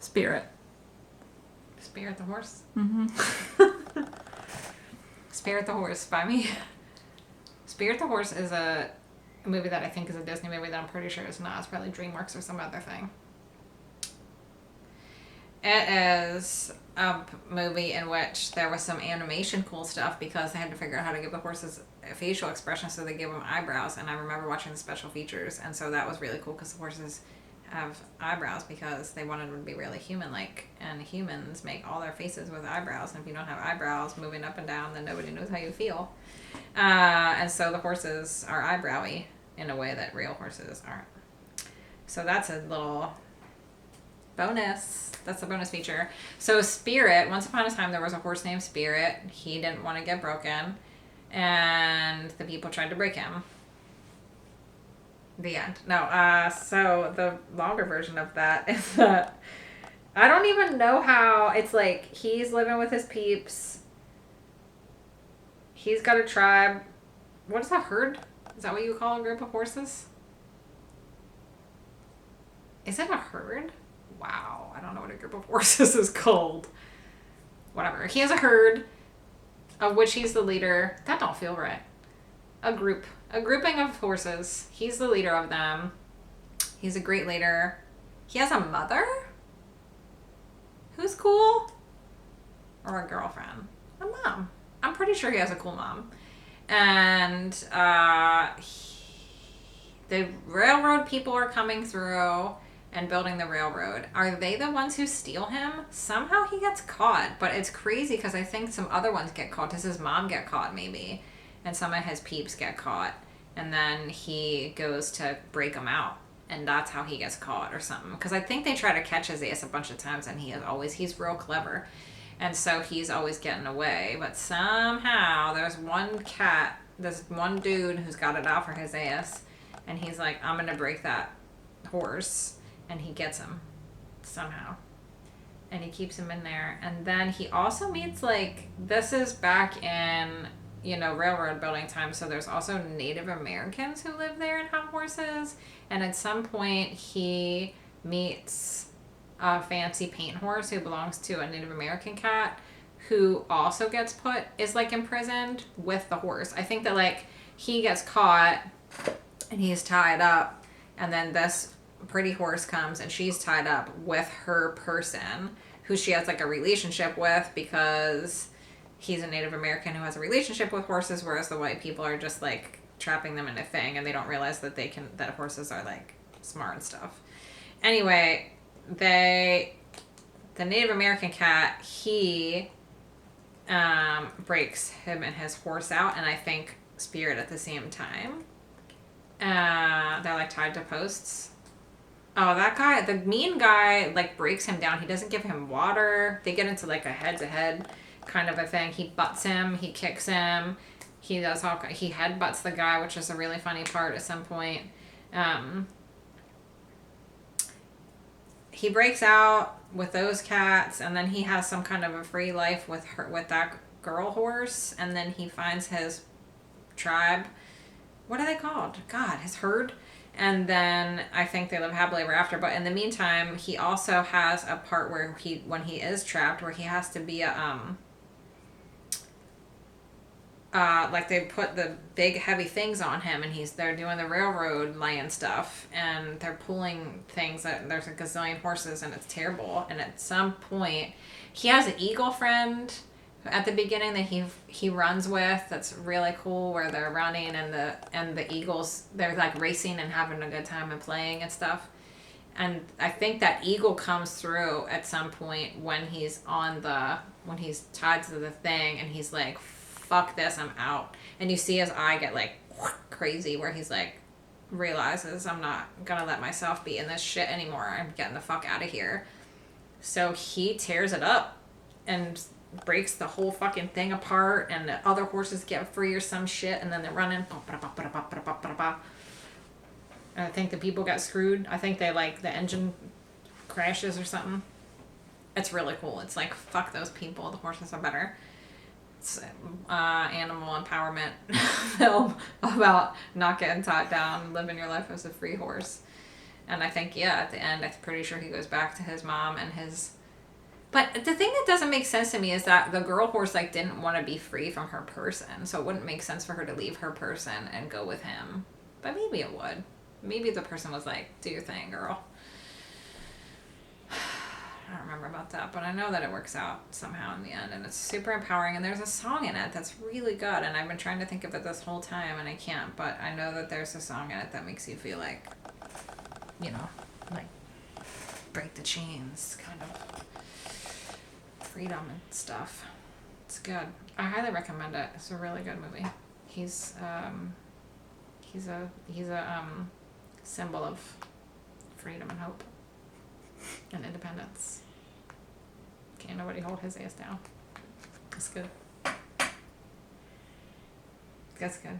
Spirit. Spirit the Horse? Mm-hmm. Spirit the Horse by me. Spirit the Horse is a movie that I think is a Disney movie that I'm pretty sure is not. It's probably DreamWorks or some other thing. It is a movie in which there was some animation cool stuff because they had to figure out how to give the horses facial expressions, so they give them eyebrows. And I remember watching the special features, and so that was really cool because the horses have eyebrows because they wanted them to be really human-like, and humans make all their faces with eyebrows, and if you don't have eyebrows moving up and down, then nobody knows how you feel. And so the horses are eyebrowy in a way that real horses aren't. So that's a little bonus. That's a bonus feature. So Spirit, once upon a time there was a horse named Spirit. He didn't want to get broken, and the people tried to break him. The end. No, so the longer version of that is that I don't even know how. It's like he's living with his peeps. He's got a tribe. What is a herd? Is that what you call a group of horses? Is it a herd? Wow, I don't know what a group of horses is called. Whatever. He has a herd of which he's the leader. That don't feel right. A grouping of horses. He's the leader of them. He's a great leader. He has a mother who's cool, or a girlfriend. A mom. I'm pretty sure he has a cool mom. And the railroad people are coming through and building the railroad. Are they the ones who steal him? Somehow he gets caught, but it's crazy because I think some other ones get caught. Does his mom get caught maybe? And some of his peeps get caught. And then he goes to break them out. And that's how he gets caught or something. Because I think they try to catch his ass a bunch of times, and he's real clever. And so he's always getting away. But somehow there's one dude who's got it out for his ass. And he's like, I'm going to break that horse. And he gets him somehow. And he keeps him in there. And then he also meets, this is back in, railroad building time. So there's also Native Americans who live there and have horses. And at some point he meets a fancy paint horse who belongs to a Native American cat who also is imprisoned with the horse. I think that he gets caught and he's tied up, and then this pretty horse comes and she's tied up with her person who she has a relationship with because he's a Native American who has a relationship with horses, whereas the white people are just trapping them in a thing, and they don't realize that that horses are smart and stuff. Anyway, the Native American cat, he breaks him and his horse out, and I think Spirit at the same time. They're tied to posts. Oh, that guy, the mean guy, breaks him down. He doesn't give him water. They get into a head-to-head kind of a thing. He butts him. He kicks him. He headbutts the guy, which is a really funny part at some point. He breaks out with those cats, and then he has some kind of a free life with that girl horse, and then he finds his tribe. What are they called? God, his herd. And then I think they live happily ever after. But in the meantime, he also has a part where when he is trapped, where he has to be they put the big heavy things on him, and they're doing the railroad line stuff, and they're pulling things that there's a gazillion horses, and it's terrible. And at some point, he has an eagle friend at the beginning that he runs with. That's really cool, where they're running and the eagles, they're racing and having a good time and playing and stuff. And I think that eagle comes through at some point when he's tied to the thing, and he's like, fuck this, I'm out. And you see his eye get crazy, where he's realizes, I'm not gonna let myself be in this shit anymore. I'm getting the fuck out of here. So he tears it up and breaks the whole fucking thing apart, and the other horses get free or some shit, and then they're running. And I think the people got screwed. I think they the engine crashes or something. It's really cool. It's fuck those people. The horses are better. It's animal empowerment film about not getting taught down, living your life as a free horse. And I think, yeah, at the end, I'm pretty sure he goes back to his mom and his. But the thing that doesn't make sense to me is that the girl horse like didn't want to be free from her person, so it wouldn't make sense for her to leave her person and go with him. But maybe it would. Maybe the person was like, "Do your thing, girl." I don't remember about that, but I know that it works out somehow in the end, and it's super empowering. And there's a song in it that's really good, and I've been trying to think of it this whole time, and I can't. But I know that there's a song in it that makes you feel like, you know, like break the chains, kind of freedom and stuff. It's good. I highly recommend it. It's a really good movie. He's a symbol of freedom and hope and independence. Can't nobody hold his ass down. It's good. That's good.